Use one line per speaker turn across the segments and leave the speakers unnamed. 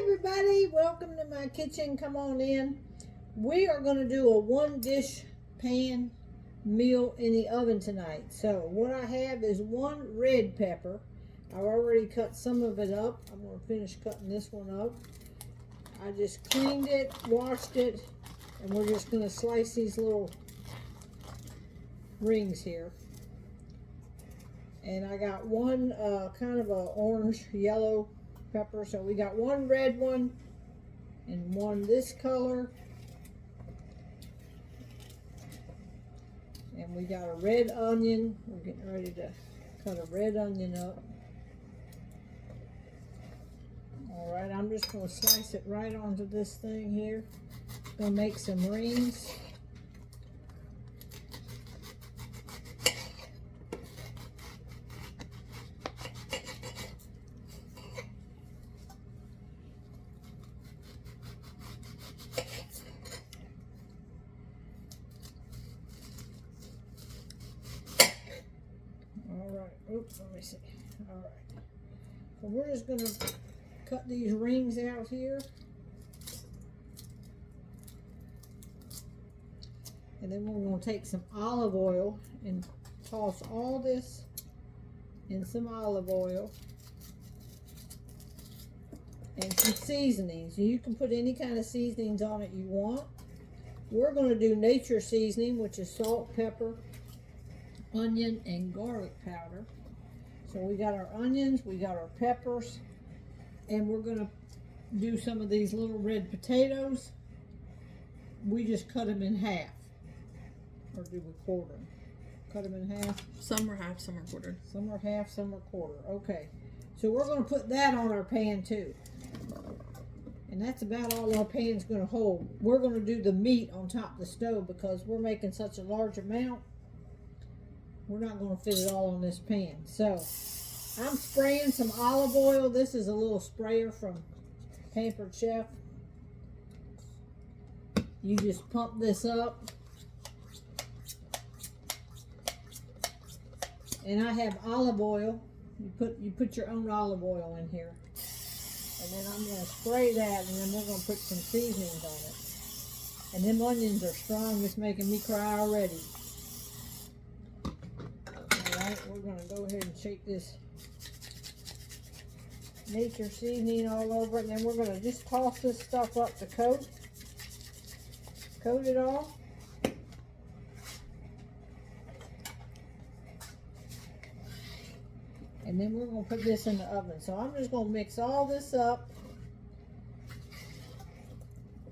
everybody, welcome to my kitchen. Come on in. We are going to do a one dish pan meal in the oven tonight. So what I have is one red pepper. I've already cut some of it up. I'm going to finish cutting this one up. I just cleaned it, washed it, and we're just going to slice these little rings here. And I got one kind of a orange yellow pepper. So we got one red one and one this color. And we got a red onion. We're getting ready to cut a red onion up. Alright, I'm just going to slice it right onto this thing here. Going to make some rings. Alright, oops, let me see. Alright. So we're just going to cut these rings out here. And then we're going to take some olive oil and toss all this in some olive oil. And some seasonings. You can put any kind of seasonings on it you want. We're going to do nature seasoning, which is salt, pepper, onion, and garlic powder. So we got our onions, we got our peppers, and we're going to do some of these little red potatoes. We just cut them in half. Or do we quarter them? Cut them in half?
Some are half, some are quarter.
Some are half, some are quarter. Okay. So we're going to put that on our pan too. And that's about all our pan's going to hold. We're going to do the meat on top of the stove because we're making such a large amount. We're not going to fit it all on this pan. So I'm spraying some olive oil. This is a little sprayer from Pampered Chef. You just pump this up. And I have olive oil. You put your own olive oil in here. And then I'm going to spray that, and then we're going to put some seasonings on it. And them onions are strong. It's making me cry already. Alright, we're going to go ahead and shake this nature seasoning all over it. And then we're going to just toss this stuff up to coat. Coat it all. And then we're going to put this in the oven. So I'm just going to mix all this up.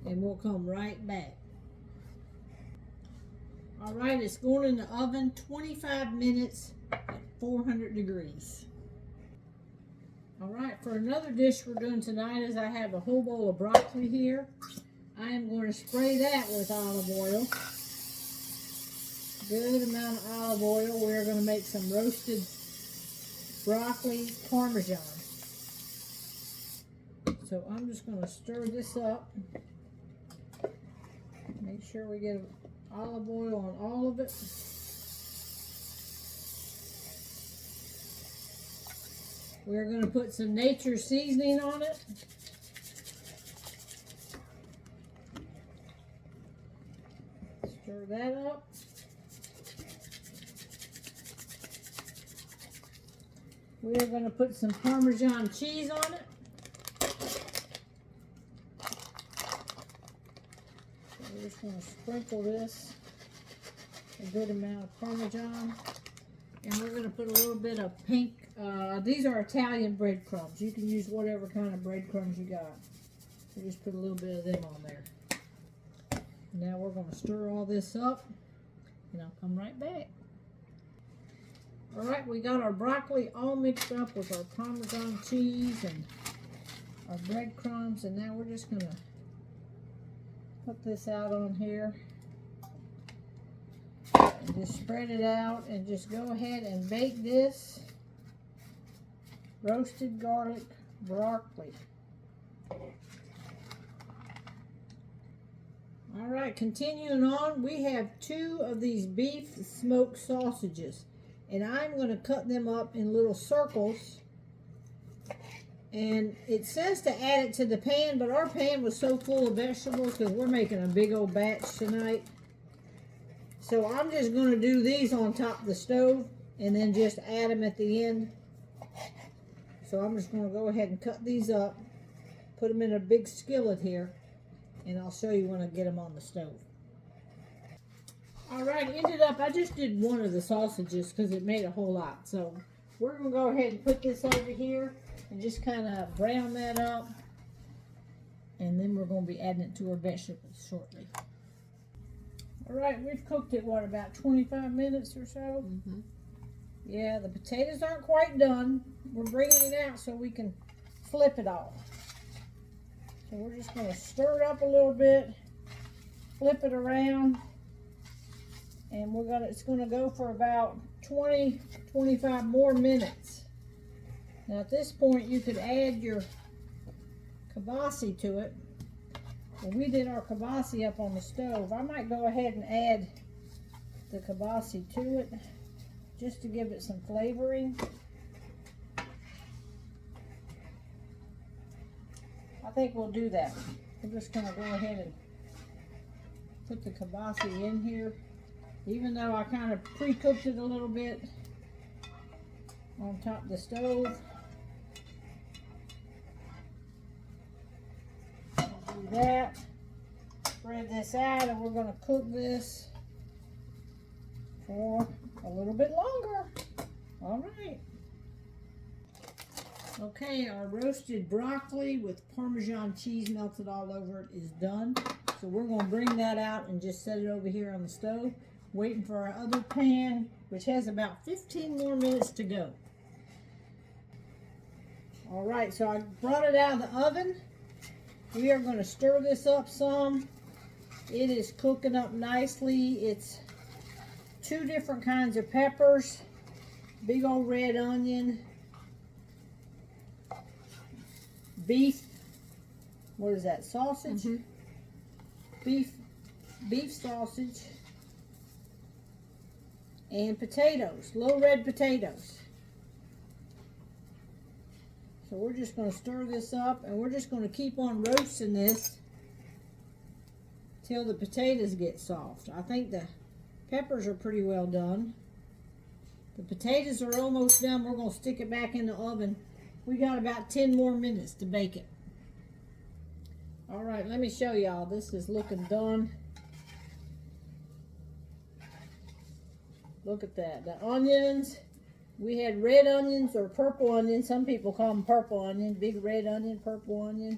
And we'll come right back. Alright, it's going in the oven 25 minutes at 400 degrees. Alright, for another dish we're doing tonight is I have a whole bowl of broccoli here. I am going to spray that with olive oil. Good amount of olive oil. We're going to make some roasted broccoli parmesan. So I'm just going to stir this up. Make sure we get olive oil on all of it. We're going to put some nature seasoning on it. Stir that up. We're going to put some Parmesan cheese on it. So we're just going to sprinkle this, a good amount of Parmesan. And we're going to put a little bit of pink, these are Italian breadcrumbs. You can use whatever kind of breadcrumbs you got. So just put a little bit of them on there. Now we're going to stir all this up, and I'll come right back. Alright, we got our broccoli all mixed up with our Parmesan cheese and our breadcrumbs, and now we're just going to put this out on here and just spread it out and just go ahead and bake this roasted garlic broccoli. Alright, continuing on, we have 2 of these beef smoked sausages. And I'm going to cut them up in little circles And it says to add it to the pan, but our pan was so full of vegetables because we're making a big old batch tonight. So I'm just going to do these on top of the stove and then just add them at the end. So I'm just going to go ahead and cut these up, put them in a big skillet here, and I'll show you when I get them on the stove. Alright, ended up, I just did one of the sausages because it made a whole lot. So we're going to go ahead and put this over here and just kind of brown that up. And then we're going to be adding it to our vegetables shortly. Alright, we've cooked it, what, about 25 minutes or so?
Mm-hmm.
Yeah, the potatoes aren't quite done. We're bringing it out so we can flip it off. So we're just going to stir it up a little bit, flip it around, and it's going to go for about 20-25 more minutes. Now at this point you could add your kielbasa to it. Well, we did our kielbasa up on the stove. I might go ahead and add the kielbasa to it just to give it some flavoring. I think we'll do that. We're just going to go ahead and put the kielbasa in here, even though I kind of pre-cooked it a little bit on top of the stove. Do that, spread this out, and we're going to cook this for a little bit longer. All right. Okay, our roasted broccoli with Parmesan cheese melted all over it is done. So we're going to bring that out and just set it over here on the stove, waiting for our other pan, which has about 15 more minutes to go. All right, so I brought it out of the oven. We are going to stir this up some. It is cooking up nicely. It's 2 different kinds of peppers, big old red onion, beef, what is that, sausage?
Mm-hmm.
Beef sausage, and potatoes, little red potatoes. So we're just going to stir this up, and we're just going to keep on roasting this till the potatoes get soft. I think the peppers are pretty well done. The potatoes are almost done. We're going to stick it back in the oven. We got about 10 more minutes to bake it. All right, let me show y'all. This is looking done. Look at that. The onions. We had red onions or purple onions. Some people call them purple onion. Big red onion, purple onion.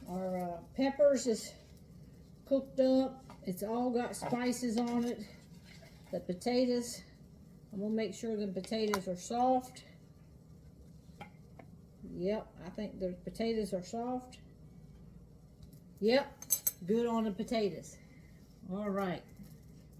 Our peppers is cooked up. It's all got spices on it. The potatoes, I'm going to make sure the potatoes are soft. Yep, I think the potatoes are soft. Yep, good on the potatoes. All right.